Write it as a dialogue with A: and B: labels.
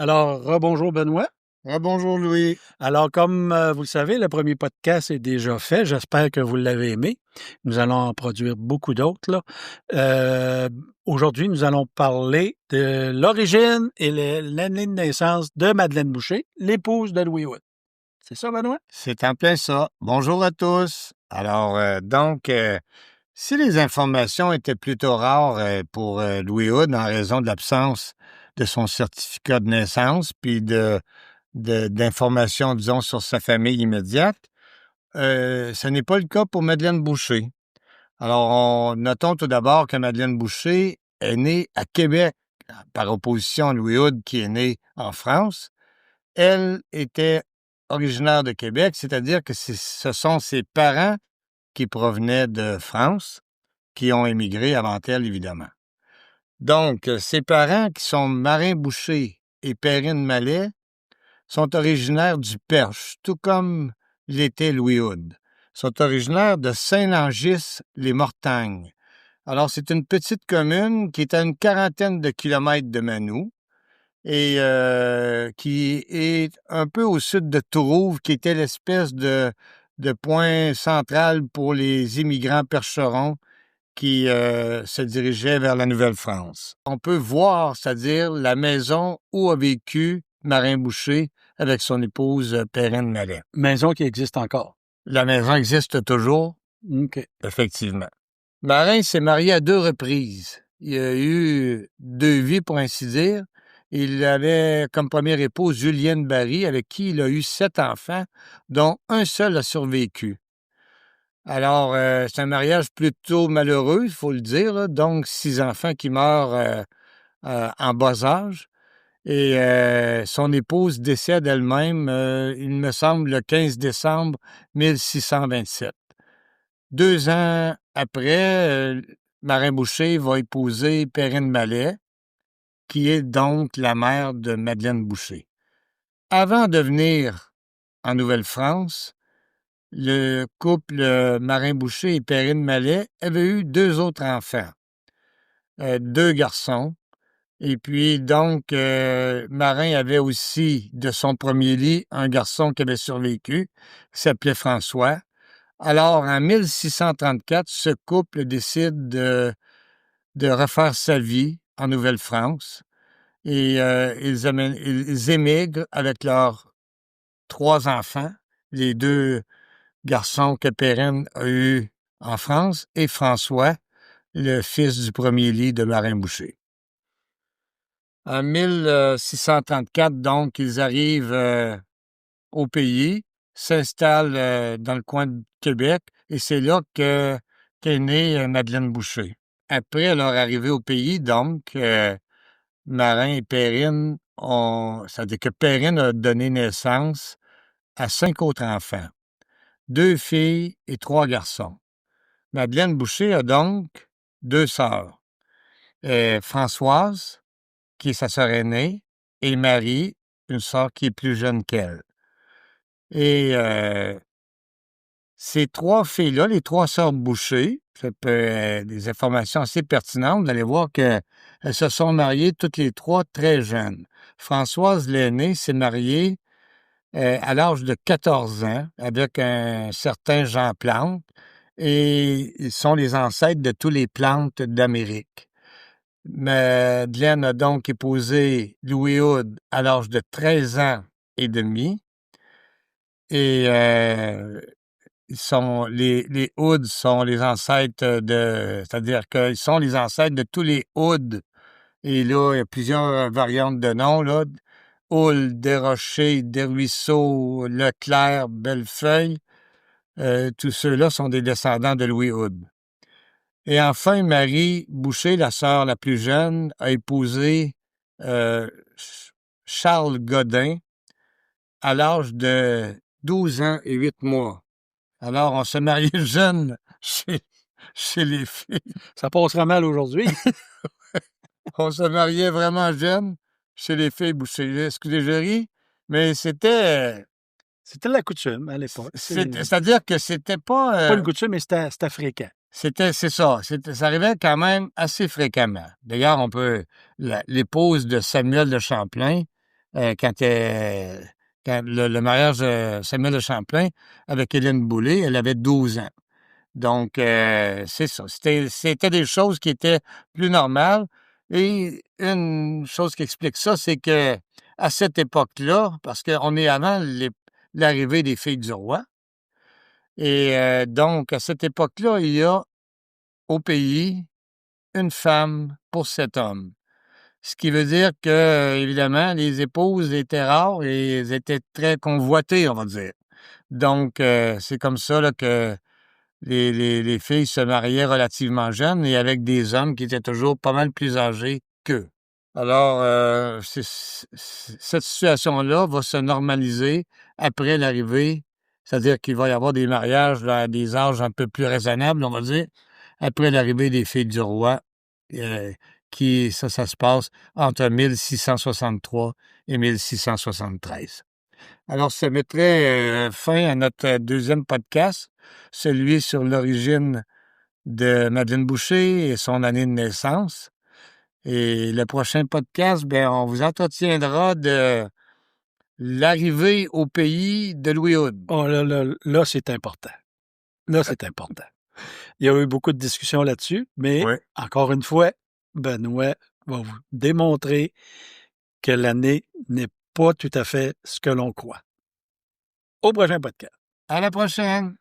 A: Alors, rebonjour Benoît.
B: Bonjour Louis.
A: Alors, comme vous le savez, le premier podcast est déjà fait. J'espère que vous l'avez aimé. Nous allons en produire beaucoup d'autres, là. Euh, Aujourd'hui, nous allons parler de l'origine et l'année de naissance de Madeleine Boucher, l'épouse de Louis Wood. C'est ça, Benoît?
B: C'est en plein ça. Bonjour à tous. Alors, si les informations étaient plutôt rares pour Louis Hood en raison de l'absence de son certificat de naissance, puis d'informations, disons, sur sa famille immédiate, ce n'est pas le cas pour Madeleine Boucher. Alors, notons tout d'abord que Madeleine Boucher est née à Québec, par opposition à Louis Hood qui est né en France. Elle était originaire de Québec, c'est-à-dire que ce sont ses parents qui provenaient de France, qui ont émigré avant elle, évidemment. Donc, ses parents, qui sont Marin Boucher et Perrine Mallet, sont originaires du Perche, tout comme l'était Louis Hood. Ils sont originaires de Saint-Langis-les-Mortagnes. Alors, c'est une petite commune qui est à une quarantaine de kilomètres de Manou et qui est un peu au sud de Tourouve, qui était l'espèce de point central pour les immigrants percherons qui se dirigeaient vers la Nouvelle-France. On peut voir, c'est-à-dire la maison où a vécu Marin Boucher avec son épouse Perrine Mallet.
A: Maison qui existe encore.
B: La maison existe toujours,
A: OK.
B: effectivement. Marin s'est marié à 2 reprises. Il a eu 2 vies, pour ainsi dire. Il avait comme première épouse Julienne Barry, avec qui il a eu 7 enfants, dont un seul a survécu. Alors, c'est un mariage plutôt malheureux, il faut le dire, là. Donc 6 enfants qui meurent en bas âge. Et son épouse décède elle-même, il me semble, le 15 décembre 1627. 2 ans après, Marin Boucher va épouser Perrine Mallet, qui est donc la mère de Madeleine Boucher. Avant de venir en Nouvelle-France, le couple Marin Boucher et Perrine Mallet avait eu 2 autres enfants, 2 garçons. Et puis, donc, Marin avait aussi, de son premier lit, un garçon qui avait survécu, qui s'appelait François. Alors, en 1634, ce couple décide de refaire sa vie en Nouvelle-France et ils émigrent avec leurs 3 enfants, les 2 garçons que Perrine a eus en France et François, le fils du premier lit de Marin Boucher. En 1634, donc, ils arrivent au pays, s'installent dans le coin de Québec, et c'est là qu'est née Madeleine Boucher. Après leur arrivée au pays, donc, Marin et Perrine c'est-à-dire que Perrine a donné naissance à 5 autres enfants, 2 filles et 3 garçons. Madeleine Boucher a donc 2 sœurs, Françoise, qui est sa sœur aînée, et Marie, une sœur qui est plus jeune qu'elle. Et ces 3 filles-là, les 3 sœurs Boucher, ça peut être des informations assez pertinentes. Vous allez voir qu'elles se sont mariées toutes les 3 très jeunes. Françoise, l'aînée, s'est mariée à l'âge de 14 ans avec un certain Jean Plante, et ils sont les ancêtres de tous les Plantes d'Amérique. Madeleine a donc épousé Louis Hood à l'âge de 13 ans et demi. Et les Hoods sont les ancêtres c'est-à-dire qu'ils sont les ancêtres de tous les Hoods. Et là, il y a plusieurs variantes de noms, là. Houle, Desrochers, Desruisseaux, Leclerc, Bellefeuille. Tous ceux-là sont des descendants de Louis Hood. Et enfin, Marie Boucher, la sœur la plus jeune, a épousé Charles Godin à l'âge de 12 ans et 8 mois. Alors, on se mariait jeune chez les filles.
A: Ça passerait mal aujourd'hui.
B: On se mariait vraiment jeune chez les filles Boucher. Excusez, je ris, mais c'était
A: la coutume à l'époque.
B: c'est-à-dire que c'était pas...
A: Pas une coutume, mais c'était fréquent.
B: C'est ça. Ça arrivait quand même assez fréquemment. D'ailleurs, l'épouse de Samuel de Champlain quand le mariage de Samuel de Champlain avec Hélène Boulay, elle avait 12 ans. Donc, c'est ça. C'était des choses qui étaient plus normales. Et une chose qui explique ça, c'est que à cette époque-là, parce qu'on est avant l'arrivée des filles du roi, et donc, à cette époque-là, il y a au pays une femme pour 7 hommes. Ce qui veut dire que, évidemment, les épouses étaient rares et elles étaient très convoitées, on va dire. Donc, c'est comme ça là, que les filles se mariaient relativement jeunes et avec des hommes qui étaient toujours pas mal plus âgés qu'eux. Alors, cette situation-là va se normaliser après l'arrivée, c'est-à-dire qu'il va y avoir des mariages là, à des âges un peu plus raisonnables, on va dire, après l'arrivée des filles du roi, euh, ça se passe entre 1663 et 1673. Alors, ça mettrait fin à notre deuxième podcast, celui sur l'origine de Madeleine Boucher et son année de naissance. Et le prochain podcast, ben, on vous entretiendra de l'arrivée au pays de Louis Hood.
A: Oh, là, c'est important. Là, c'est important. Il y a eu beaucoup de discussions là-dessus, mais
B: Oui.
A: encore une fois, Benoît va vous démontrer que l'année n'est pas tout à fait ce que l'on croit. Au prochain podcast.
B: À la prochaine!